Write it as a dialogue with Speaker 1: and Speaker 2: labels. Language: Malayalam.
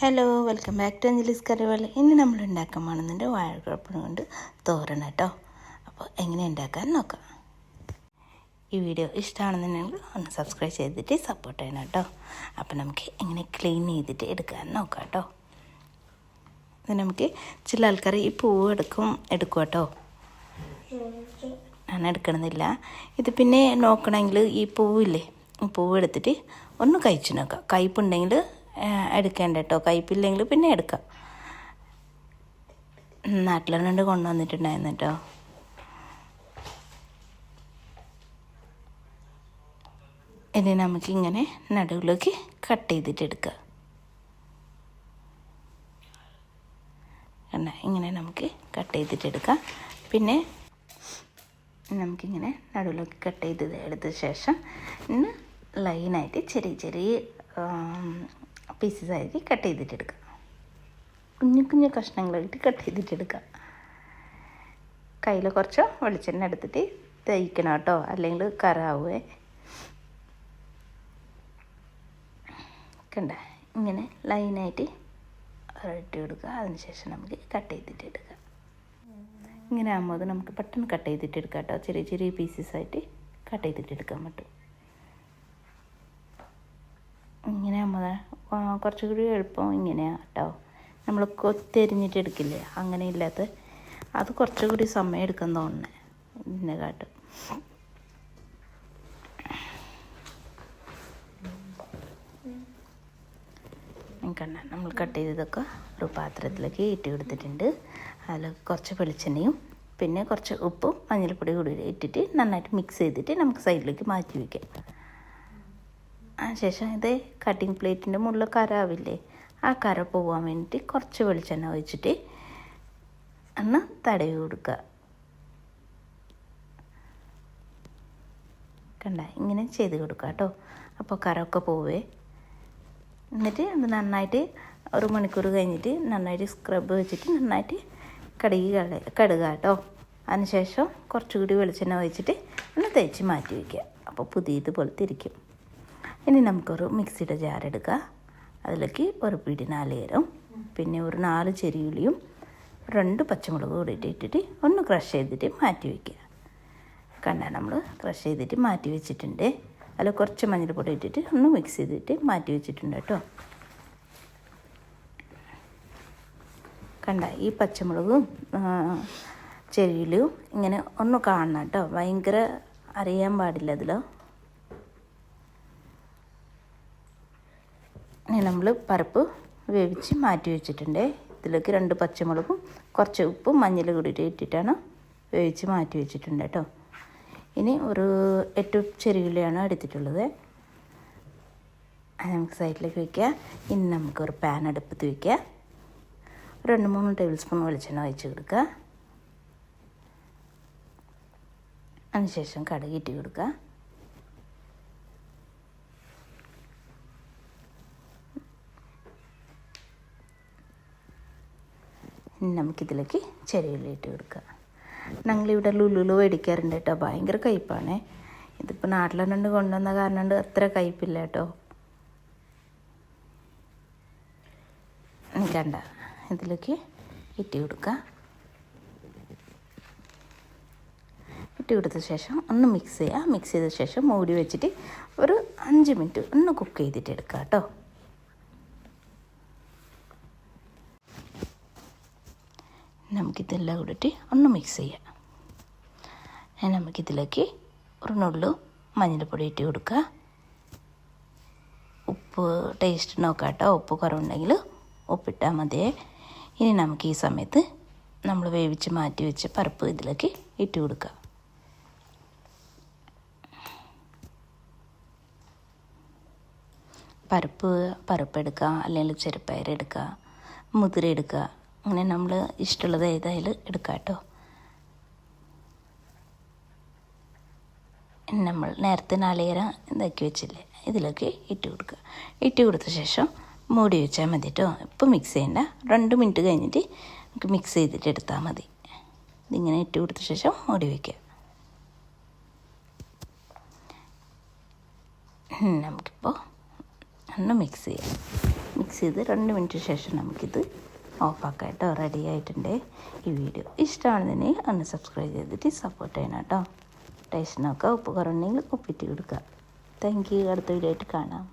Speaker 1: Hello, welcome back to Anjali's കറിവേള. ഇന്ന് നമ്മൾ ഉണ്ടാക്കാൻ പോകുന്നുണ്ട് വാഴക്കുഴപ്പണം കൊണ്ട് തോരൻ കേട്ടോ. അപ്പോൾ എങ്ങനെ ഉണ്ടാക്കാൻ നോക്കാം. ഈ വീഡിയോ ഇഷ്ടമാണെന്നുണ്ടെങ്കിൽ ഒന്ന് സബ്സ്ക്രൈബ് ചെയ്തിട്ട് സപ്പോർട്ട് ചെയ്യണം കേട്ടോ. അപ്പോൾ നമുക്ക് എങ്ങനെ ക്ലീൻ ചെയ്തിട്ട് എടുക്കാൻ നോക്കാം കേട്ടോ. ഇത് നമുക്ക് ചില ആൾക്കാർ ഈ പൂവ് എടുക്കും കേട്ടോ. ഞാൻ എടുക്കണമെന്നില്ല. ഇത് പിന്നെ നോക്കണമെങ്കിൽ ഈ പൂവില്ലേ, പൂവ് എടുത്തിട്ട് ഒന്ന് കഴിച്ച് നോക്കാം. കയ്പുണ്ടെങ്കിൽ എടുക്കേണ്ട കേട്ടോ. കയ്പില്ലെങ്കിൽ പിന്നെ എടുക്കാം. നാട്ടിലെണ്ണ കൊണ്ടുവന്നിട്ടുണ്ടായിരുന്നു കേട്ടോ. ഇനി നമുക്കിങ്ങനെ നടുവിലേക്ക് കട്ട് ചെയ്തിട്ട് എടുക്കാം. ഇങ്ങനെ നമുക്ക് കട്ട് ചെയ്തിട്ട് എടുക്കാം. പിന്നെ നമുക്കിങ്ങനെ നടുവിലേക്ക് കട്ട് ചെയ്ത് എടുത്ത ശേഷം ഇന്ന് ലൈനായിട്ട് ചെറിയ ചെറിയ പീസസായിട്ട് കട്ട് ചെയ്തിട്ടെടുക്കാം. കുഞ്ഞു കുഞ്ഞു കഷ്ണങ്ങളായിട്ട് കട്ട് ചെയ്തിട്ടെടുക്കാം. കയ്യിൽ കുറച്ച് വെളിച്ചെണ്ണ എടുത്തിട്ട് തേയ്ക്കണം കേട്ടോ, അല്ലെങ്കിൽ കറാവേ. കണ്ട ഇങ്ങനെ ലൈനായിട്ട് ഇട്ട് കൊടുക്കുക. അതിനുശേഷം നമുക്ക് കട്ട് ചെയ്തിട്ടെടുക്കാം. ഇങ്ങനെ ആകുമ്പോൾ നമുക്ക് പെട്ടെന്ന് കട്ട് ചെയ്തിട്ടെടുക്കാം കേട്ടോ. ചെറിയ ചെറിയ പീസസായിട്ട് കട്ട് ചെയ്തിട്ടെടുക്കാൻ പറ്റും. ഇങ്ങനെ ആകുമ്പോൾ കുറച്ചുകൂടി എളുപ്പം ഇങ്ങനെയാണ് കേട്ടോ. നമ്മൾ കൊത്തെരിഞ്ഞിട്ട് എടുക്കില്ലേ, അങ്ങനെ ഇല്ലാത്ത അത് കുറച്ചുകൂടി സമയം എടുക്കാൻ തോന്നുന്നത് ഇതിനെ കാട്ടും. കണ്ട നമ്മൾ കട്ട് ചെയ്തതൊക്കെ ഒരു പാത്രത്തിലേക്ക് ഇട്ട് കൊടുത്തിട്ടുണ്ട്. അതിൽ കുറച്ച് വെളിച്ചെണ്ണയും പിന്നെ കുറച്ച് ഉപ്പും മഞ്ഞൾപ്പൊടി കൂടി ഇട്ടിട്ട് നന്നായിട്ട് മിക്സ് ചെയ്തിട്ട് നമുക്ക് സൈഡിലേക്ക് മാറ്റി വയ്ക്കാം. അതിനുശേഷം ഇത് കട്ടിങ് പ്ലേറ്റിൻ്റെ മുകളിൽ കരാവില്ലേ, ആ കര പോകാൻ വേണ്ടിയിട്ട് കുറച്ച് വെളിച്ചെണ്ണ ഒഴിച്ചിട്ട് ഒന്ന് തടവി കൊടുക്കുക. കണ്ട ഇങ്ങനെ ചെയ്ത് കൊടുക്കുക കേട്ടോ. അപ്പോൾ കരമൊക്കെ പോവേ. എന്നിട്ട് അത് നന്നായിട്ട് ഒരു മണിക്കൂർ കഴിഞ്ഞിട്ട് നന്നായിട്ട് സ്ക്രബ് വെച്ചിട്ട് നന്നായിട്ട് കടുക കേട്ടോ. അതിനുശേഷം കുറച്ചുകൂടി വെളിച്ചെണ്ണ ഒഴിച്ചിട്ട് ഒന്ന് തേച്ച് മാറ്റി വയ്ക്കുക. അപ്പോൾ പുതിയതുപോലെ തിരിക്കും. ഇനി നമുക്കൊരു മിക്സിയുടെ ജാർ എടുക്കുക. അതിലേക്ക് ഒരു പിടി നാളികേരം, പിന്നെ ഒരു 4 ചെറിയുള്ളിയും 2 പച്ചമുളക് കൂടി ഇട്ടിട്ട് ഒന്ന് ക്രഷ് ചെയ്തിട്ട് മാറ്റി വയ്ക്കുക. കണ്ടാൽ നമ്മൾ ക്രഷ് ചെയ്തിട്ട് മാറ്റി വെച്ചിട്ടുണ്ട്. അതിൽ കുറച്ച് മഞ്ഞൾപ്പൊടി ഇട്ടിട്ട് ഒന്ന് മിക്സ് ചെയ്തിട്ട് മാറ്റി വെച്ചിട്ടുണ്ട് കേട്ടോ. കണ്ട ഈ പച്ചമുളകും ചെറിയുള്ളിയും ഇങ്ങനെ ഒന്ന് കാണണം കേട്ടോ. ഭയങ്കര അറിയാൻ പാടില്ല അതിലോ. ഇനി നമ്മൾ പരിപ്പ് വേവിച്ച് മാറ്റി വെച്ചിട്ടുണ്ട്. ഇതിലേക്ക് 2 പച്ചമുളകും കുറച്ച് ഉപ്പും മഞ്ഞൾ കൂടി ഇട്ടിട്ടാണ് വേവിച്ച് മാറ്റി വെച്ചിട്ടുണ്ട് കേട്ടോ. ഇനി ഒരു 8 ചെറിയുള്ളിയാണ് എടുത്തിട്ടുള്ളത്. അത് നമുക്ക് സൈഡിലേക്ക് വയ്ക്കുക. ഇനി നമുക്കൊരു പാൻ അടുപ്പത്ത് വയ്ക്കുക. 2-3 ടേബിൾ സ്പൂൺ വെളിച്ചെണ്ണ ഒഴിച്ച് കൊടുക്കുക. അതിനുശേഷം കടുക് ഇട്ട് കൊടുക്കുക. നമുക്കിതിലേക്ക് ചെറിയുള്ളി ഇട്ട് കൊടുക്കുക. ഞങ്ങളിവിടെ ലുലുലു മേടിക്കാറുണ്ട് കേട്ടോ. ഭയങ്കര കയ്പ്പാണ്. ഇതിപ്പോൾ നാട്ടിലെണ്ണ കൊണ്ടുവന്ന കാരണം കൊണ്ട് അത്ര കയ്പ്പില്ല കേട്ടോ. കണ്ട ഇതിലേക്ക് ഇട്ട് കൊടുക്കുക. ഇട്ട് കൊടുത്ത ശേഷം ഒന്ന് മിക്സ് ചെയ്യുക. മിക്സ് ചെയ്ത ശേഷം മൂടി വെച്ചിട്ട് ഒരു 5 മിനിറ്റ് ഒന്ന് കുക്ക് ചെയ്തിട്ട് എടുക്കുക കേട്ടോ. നമുക്കിതെല്ലാം കൂടിയിട്ട് ഒന്ന് മിക്സ് ചെയ്യാം. നമുക്കിതിലേക്ക് ഒരു നുള്ളു മഞ്ഞൾപ്പൊടി ഇട്ട് കൊടുക്കുക. ഉപ്പ് ടേസ്റ്റ് നോക്കാം കേട്ടോ. ഉപ്പ് കുറവുണ്ടെങ്കിൽ ഉപ്പിട്ടാൽ മതിയേ. ഇനി നമുക്ക് ഈ സമയത്ത് നമ്മൾ വേവിച്ച് മാറ്റി വെച്ച പരിപ്പ് ഇതിലേക്ക് ഇട്ട് കൊടുക്കുക. പരിപ്പ് എടുക്കുക, അല്ലെങ്കിൽ ചെറുപ്പയർ എടുക്കുക, മുതിര എടുക്കുക. അങ്ങനെ നമ്മൾ ഇഷ്ടമുള്ളത് ഏതായാലും എടുക്കാം കേട്ടോ. നമ്മൾ നേരത്തെ നാളികേരം ഇതാക്കി വെച്ചില്ലേ, ഇതിലേക്ക് ഇട്ട് കൊടുക്കുക. ഇട്ട് കൊടുത്ത ശേഷം മൂടി വെച്ചാൽ മതി കേട്ടോ. ഇപ്പോൾ മിക്സ് ചെയ്യേണ്ട. 2 മിനിറ്റ് കഴിഞ്ഞിട്ട് നമുക്ക് മിക്സ് ചെയ്തിട്ട് എടുത്താൽ മതി. ഇതിങ്ങനെ ഇട്ട് കൊടുത്ത ശേഷം മൂടി വയ്ക്കുക. നമുക്കിപ്പോൾ ഒന്ന് മിക്സ് ചെയ്യാം. മിക്സ് ചെയ്ത് 2 മിനിറ്റ് ശേഷം നമുക്കിത് ഓഫാക്കാം കേട്ടോ. റെഡി ആയിട്ടുണ്ട്. ഈ വീഡിയോ ഇഷ്ടമാണെന്നുണ്ടെങ്കിൽ ഒന്ന് സബ്സ്ക്രൈബ് ചെയ്തിട്ട് സപ്പോർട്ട് ചെയ്യണം കേട്ടോ. ടേസ്റ്റ് നോക്കുക, ഉപ്പ് കുറവുണ്ടെങ്കിൽ ഉപ്പിട്ട് കൊടുക്കുക. Thank you. അടുത്ത വീഡിയോ ആയിട്ട് കാണാം.